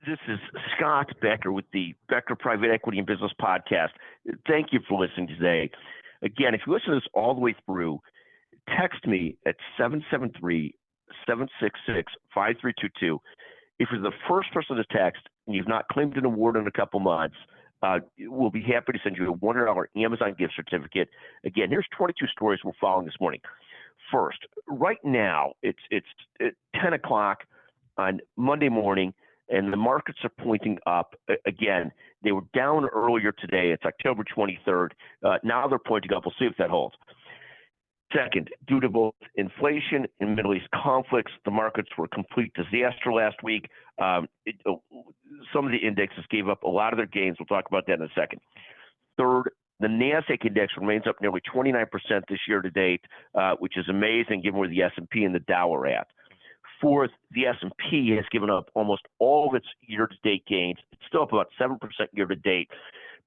This is Scott Becker with the Becker Private Equity and Business Podcast. Thank you for listening today. Again, if you listen to this all the way through, text me at 773-766-5322. If you're the first person to text and you've not claimed an award in a couple months, we'll be happy to send you a $100 Amazon gift certificate. Again, here's 22 stories we're following this morning. First, right now, it's 10 o'clock on Monday morning, and the markets are pointing up. Again, they were down earlier today. It's October 23rd. Now they're pointing up. We'll see if that holds. Second, due to both inflation and Middle East conflicts, the markets were a complete disaster last week. Some of the indexes gave up a lot of their gains. We'll talk about that in a second. Third, the NASDAQ index remains up nearly 29% this year to date, which is amazing given where the S&P and the Dow are at. Fourth, the S&P has given up almost all of its year-to-date gains. It's still up about 7% year-to-date,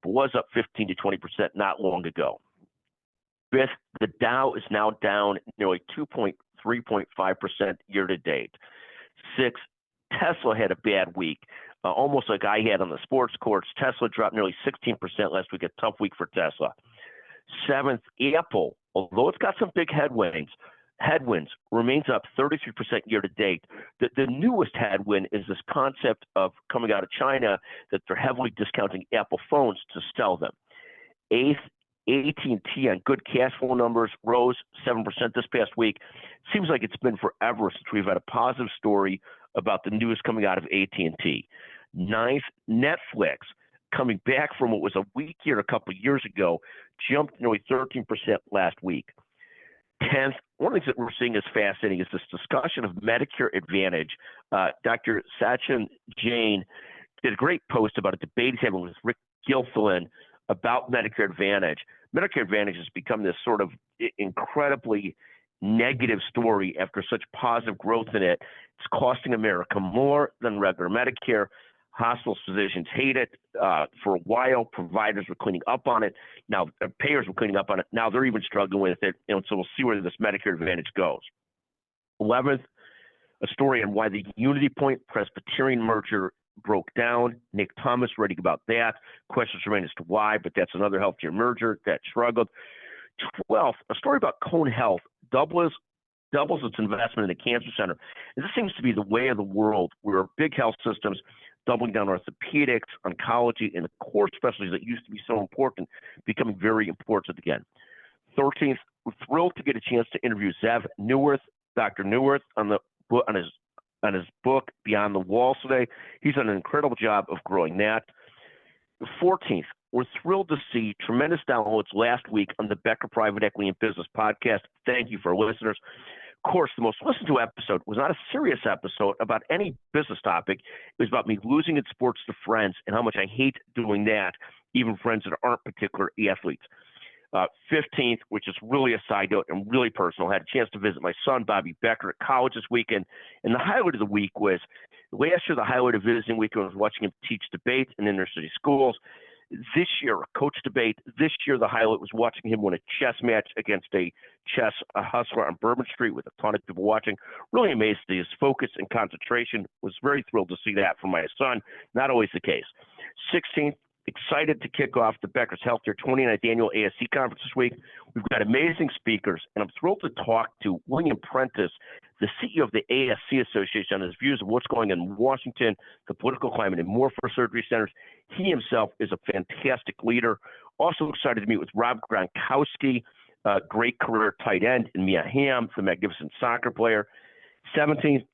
but was up 15 to 20% not long ago. Fifth, the Dow is now down nearly 3.5% year-to-date. Sixth, Tesla had a bad week, almost like I had on the sports courts. Tesla dropped nearly 16% last week, a tough week for Tesla. Seventh, Apple, although it's got some big headwinds, remains up 33% year-to-date. The newest headwind is this concept of coming out of China that they're heavily discounting Apple phones to sell them. Eighth, AT&T on good cash flow numbers rose 7% this past week. Seems like it's been forever since we've had a positive story about the news coming out of AT&T. Ninth, Netflix, coming back from what was a weak year a couple of years ago, jumped nearly 13% last week. 10th, one of the things that we're seeing is fascinating is this discussion of Medicare Advantage. Dr. Sachin Jain did a great post about a debate he's having with Rick Gilfillan about Medicare Advantage. Medicare Advantage has become this sort of incredibly negative story after such positive growth in it. It's costing America more than regular Medicare. Hospitals, physicians hate it. For a while, providers were cleaning up on it. Now, payers were cleaning up on it. Now they're even struggling with it. And so we'll see where this Medicare Advantage goes. 11th, a story on why the Unity Point Presbyterian merger broke down. Nick Thomas writing about that. Questions remain as to why, but that's another healthcare merger that struggled. 12th, a story about Cone Health doubles its investment in the cancer center. And this seems to be the way of the world where big health systems doubling down orthopedics, oncology, and the core specialties that used to be so important, becoming very important again. 13th, we're thrilled to get a chance to interview Zev Neuwirth, Dr. Neuwirth, on his book, Beyond the Walls today. He's done an incredible job of growing that. 14th, we're thrilled to see tremendous downloads last week on the Becker Private Equity and Business Podcast. Thank you for our listeners. Of course, the most listened to episode was not a serious episode about any business topic. It was about me losing in sports to friends and how much I hate doing that, even friends that aren't particular athletes. 15th, which is really a side note and really personal, had a chance to visit my son, Bobby Becker, at college this weekend. And the highlight of the week was, last year, the highlight of visiting weekend was watching him teach debate in inner city schools. This year, a coach debate. This year, the highlight was watching him win a chess match against a chess hustler on Bourbon Street with a ton of people watching. Really amazed at his focus and concentration. Was very thrilled to see that from my son. Not always the case. 16th, excited to kick off the Becker's Healthcare 29th Annual ASC Conference this week. We've got amazing speakers, and I'm thrilled to talk to William Prentice, the CEO of the ASC Association, on his views of what's going on in Washington, the political climate, and more for surgery centers. He himself is a fantastic leader. Also excited to meet with Rob Gronkowski, great career tight end, and Mia Hamm, the magnificent soccer player. 17th,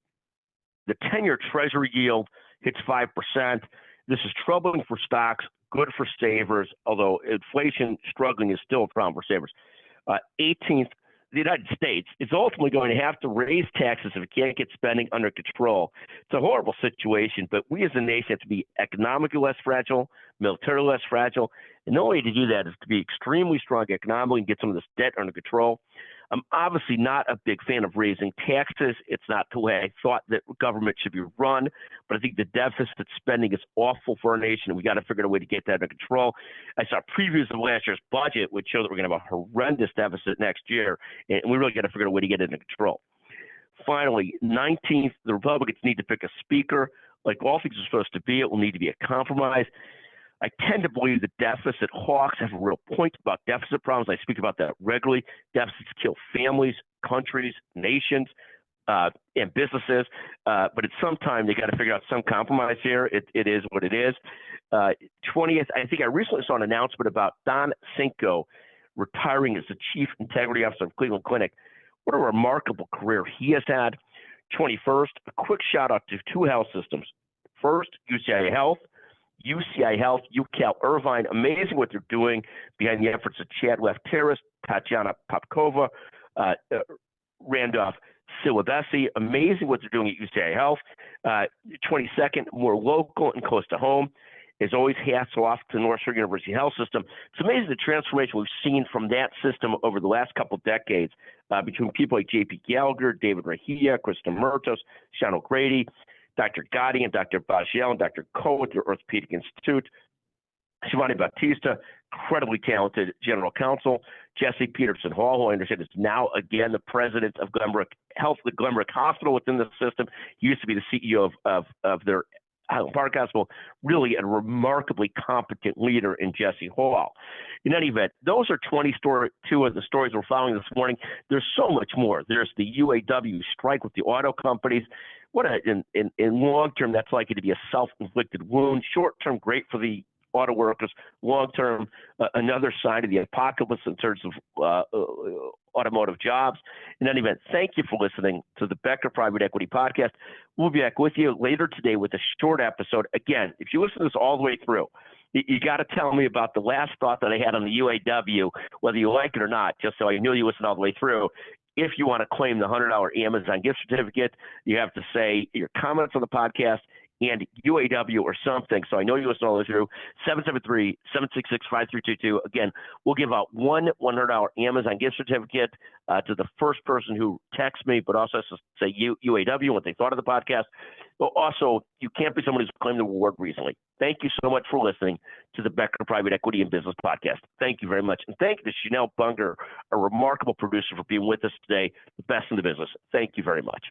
the 10-year Treasury yield hits 5%. This is troubling for stocks, good for savers, although inflation struggling is still a problem for savers. 18th, the United States is ultimately going to have to raise taxes if it can't get spending under control. It's a horrible situation, but we as a nation have to be economically less fragile, militarily less fragile. And the only way to do that is to be extremely strong economically and get some of this debt under control. I'm obviously not a big fan of raising taxes. It's not the way I thought that government should be run, but I think the deficit spending is awful for our nation, and we got to figure out a way to get that under control. I saw previews of last year's budget, which show that we're going to have a horrendous deficit next year, and we really got to figure out a way to get it under control. Finally, 19th, the Republicans need to pick a speaker. like all things are supposed to be, it will need to be a compromise. I tend to believe the deficit hawks have a real point about deficit problems. I speak about that regularly. Deficits kill families, countries, nations, and businesses. But at some time, they got to figure out some compromise here. It is what it is. 20th, I think I recently saw an announcement about Don Cinco retiring as the Chief Integrity Officer of Cleveland Clinic. What a remarkable career he has had. 21st, a quick shout out to two health systems. First, UCI Health, UCal Irvine. Amazing what they're doing behind the efforts of Chad Lefteris, Tatiana Popkova, Randolph Silabesi. Amazing what they're doing at UCI Health. 22nd, more local and close to home. As always, hats off to North Shore University Health System. It's amazing the transformation we've seen from that system over the last couple of decades between people like J.P. Gallagher, David Rahia, Krista Murtos, Sean O'Grady, Dr. Gotti and Dr. Bagiel and Dr. Coe at the Orthopedic Institute, Shivani Bautista, incredibly talented general counsel, Jesse Peterson Hall, who I understand is now again the president of Glenbrook Health, the Glenbrook Hospital within the system. He used to be the CEO of their Highland Park Hospital, really a remarkably competent leader in Jesse Hall. In any event, those are two of the stories we're following this morning. There's so much more. There's the UAW strike with the auto companies. In long term, that's likely to be a self-inflicted wound. Short term, great for the auto workers. Long term, another sign of the apocalypse in terms of automotive jobs. In any event, thank you for listening to the Becker Private Equity Podcast. We'll be back with you later today with a short episode. Again, if you listen to this all the way through, you got to tell me about the last thought that I had on the UAW, whether you like it or not, just so I know you listened all the way through. If you want to claim the $100 Amazon gift certificate, you have to say your comments on the podcast and UAW or something. So I know you listen all the way through. 773-766-5322. Again, we'll give out one $100 Amazon gift certificate to the first person who texts me, but also say UAW, what they thought of the podcast. But also, you can't be someone who's claimed the award recently. Thank you so much for listening to the Becker Private Equity and Business Podcast. Thank you very much. And thank you to Chanel Bunger, a remarkable producer, for being with us today, the best in the business. Thank you very much.